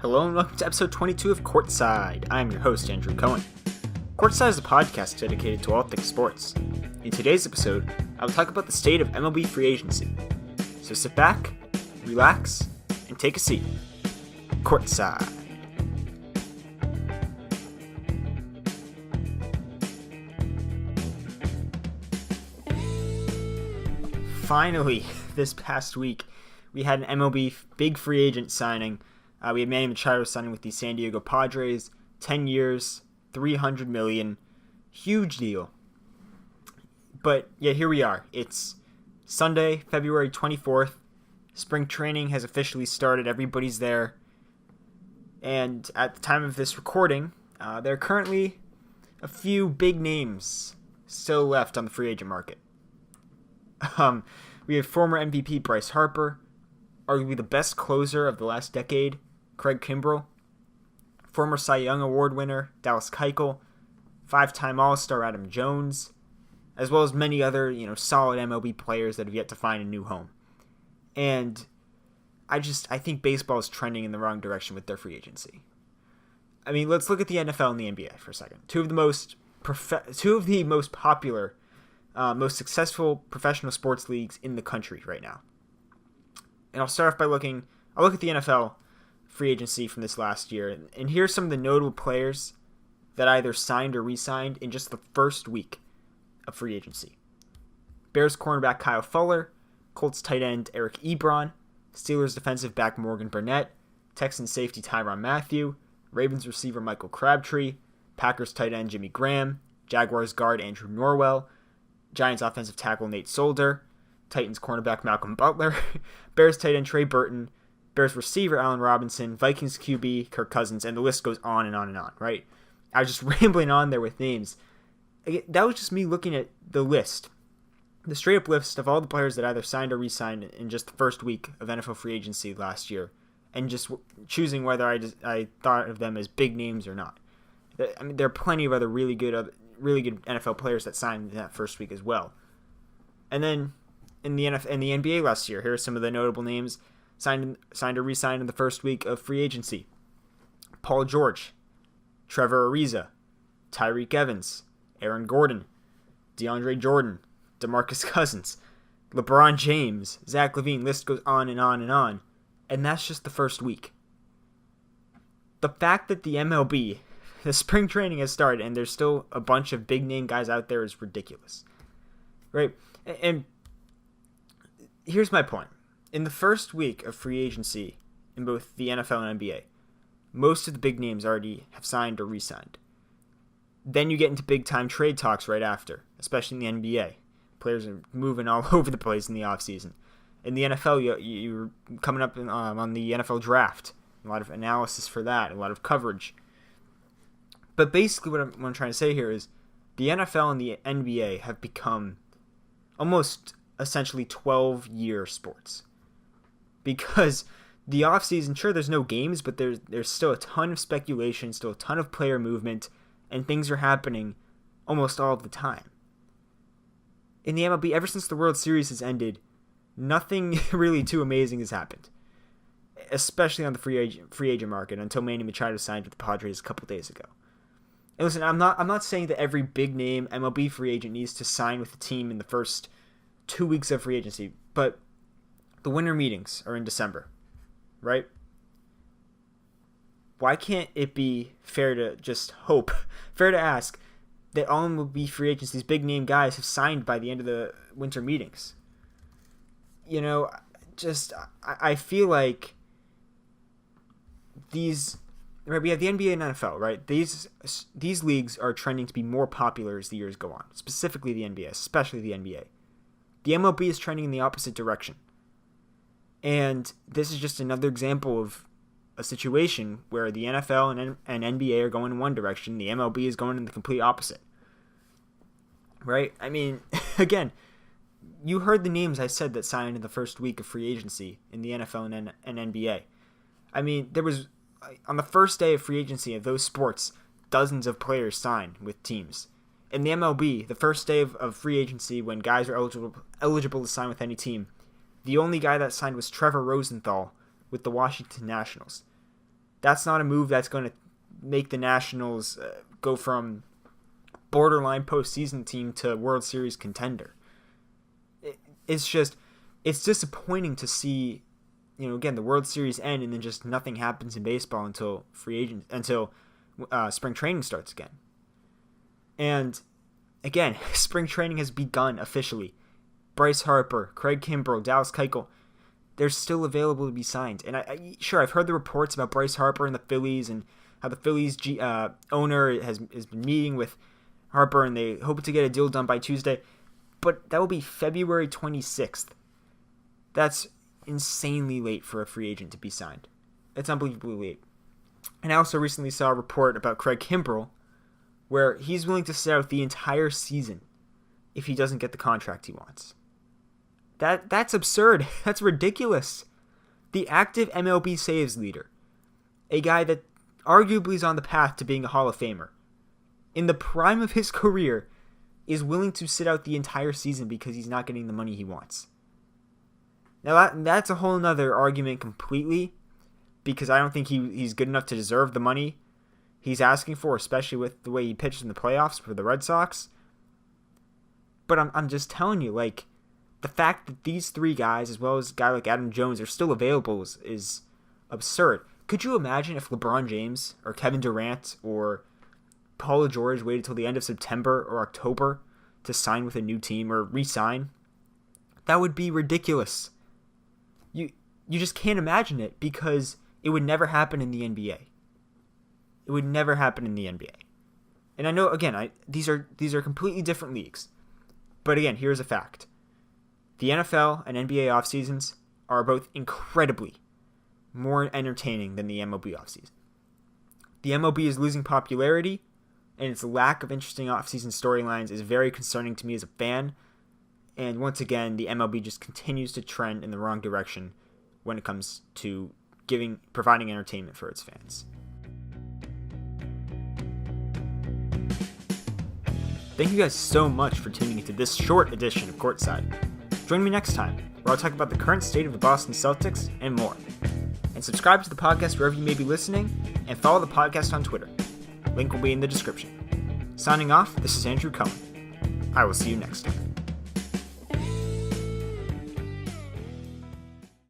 Hello and welcome to episode 22 of Courtside. I'm your host, Andrew Cohen. Courtside is a podcast dedicated to all things sports. In today's episode, I will talk about the state of MLB Free Agency. So sit back, relax, and take a seat. Courtside. Finally, this past week, we had an MLB big free agent signing. We had Manny Machado signing with the San Diego Padres, 10 years, $300 million, huge deal. But yeah, here we are. It's Sunday, February 24th. Spring training has officially started. Everybody's there. And at the time of this recording, there are currently a few big names still left on the free agent market. We have former MVP Bryce Harper, arguably the best closer of the last decade, Craig Kimbrell, former Cy Young Award winner Dallas Keuchel, five-time All-Star Adam Jones, as well as many other, solid MLB players that have yet to find a new home. And I think baseball is trending in the wrong direction with their free agency. I mean, let's look at the NFL and the NBA for a second. Two of the most popular, most successful professional sports leagues in the country right now. And I'll start off by I'll look at the NFL free agency from this last year. And here's some of the notable players that either signed or re-signed in just the first week of free agency. Bears cornerback Kyle Fuller, Colts tight end Eric Ebron, Steelers defensive back Morgan Burnett, Texans safety Tyrann Mathieu, Ravens receiver Michael Crabtree, Packers tight end Jimmy Graham, Jaguars guard Andrew Norwell, Giants offensive tackle Nate Solder, Titans cornerback Malcolm Butler, Bears tight end Trey Burton, Bears receiver Allen Robinson, Vikings QB Kirk Cousins, and the list goes on and on and on, right? I was just rambling on there with names. That was just me looking at the list. The straight-up list of all the players that either signed or re-signed in just the first week of NFL free agency last year, and just choosing whether I thought of them as big names or not. I mean, there are plenty of other really good NFL players that signed in that first week as well. And then in the NBA last year, here are some of the notable names signed or re-signed in the first week of free agency. Paul George, Trevor Ariza, Tyreek Evans, Aaron Gordon, DeAndre Jordan, DeMarcus Cousins, LeBron James, Zach LaVine, list goes on and on and on. And that's just the first week. The fact that the MLB, the spring training has started and there's still a bunch of big name guys out there is ridiculous. Right? And here's my point. In the first week of free agency in both the NFL and NBA, most of the big names already have signed or re-signed. Then you get into big-time trade talks right after, especially in the NBA. Players are moving all over the place in the offseason. In the NFL, you're coming up on the NFL draft. A lot of analysis for that, a lot of coverage. But basically what I'm trying to say here is the NFL and the NBA have become almost essentially 12-year sports. Because the offseason, sure, there's no games, but there's still a ton of speculation, still a ton of player movement, and things are happening almost all of the time. In the MLB, ever since the World Series has ended, nothing really too amazing has happened, especially on the free agent market until Manny Machado signed with the Padres a couple days ago. And listen, I'm not saying that every big name MLB free agent needs to sign with the team in the first 2 weeks of free agency, but the winter meetings are in December, right? Why can't it be fair to ask that all MLB free agents, these big name guys, have signed by the end of the winter meetings? I feel like these, right? We have the NBA and NFL, right? These leagues are trending to be more popular as the years go on, specifically the NBA, especially the NBA. The MLB is trending in the opposite direction. And this is just another example of a situation where the NFL and NBA are going in one direction, the MLB is going in the complete opposite. Right? I mean, again, you heard the names I said that signed in the first week of free agency in the NFL and NBA. I mean, there was, on the first day of free agency of those sports, dozens of players signed with teams. In the MLB, the first day of free agency when guys are eligible to sign with any team, the only guy that signed was Trevor Rosenthal with the Washington Nationals. That's not a move that's going to make the Nationals go from borderline postseason team to World Series contender. It's disappointing to see, again, the World Series end and then just nothing happens in baseball until spring training starts again. And again, spring training has begun officially. Bryce Harper, Craig Kimbrell, Dallas Keuchel, they're still available to be signed. And I've heard the reports about Bryce Harper and the Phillies and how the Phillies owner has been meeting with Harper and they hope to get a deal done by Tuesday. But that will be February 26th. That's insanely late for a free agent to be signed. It's unbelievably late. And I also recently saw a report about Craig Kimbrell where he's willing to sit out the entire season if he doesn't get the contract he wants. That's absurd. That's ridiculous. The active MLB saves leader, a guy that arguably is on the path to being a Hall of Famer, in the prime of his career, is willing to sit out the entire season because he's not getting the money he wants. Now that's a whole nother argument completely, because I don't think he's good enough to deserve the money he's asking for, especially with the way he pitched in the playoffs for the Red Sox. But I'm just telling you, like, the fact that these three guys, as well as a guy like Adam Jones, are still available is absurd. Could you imagine if LeBron James or Kevin Durant or Paul George waited till the end of September or October to sign with a new team or re-sign? That would be ridiculous. You just can't imagine it because it would never happen in the NBA. It would never happen in the NBA. And I know, again, these are completely different leagues. But again, here's a fact. The NFL and NBA off seasons are both incredibly more entertaining than the MLB off season. The MLB is losing popularity, and its lack of interesting off season storylines is very concerning to me as a fan. And once again, the MLB just continues to trend in the wrong direction when it comes to providing entertainment for its fans. Thank you guys so much for tuning into this short edition of Courtside. Join me next time, where I'll talk about the current state of the Boston Celtics and more. And subscribe to the podcast wherever you may be listening, and follow the podcast on Twitter. Link will be in the description. Signing off, this is Andrew Cohen. I will see you next time.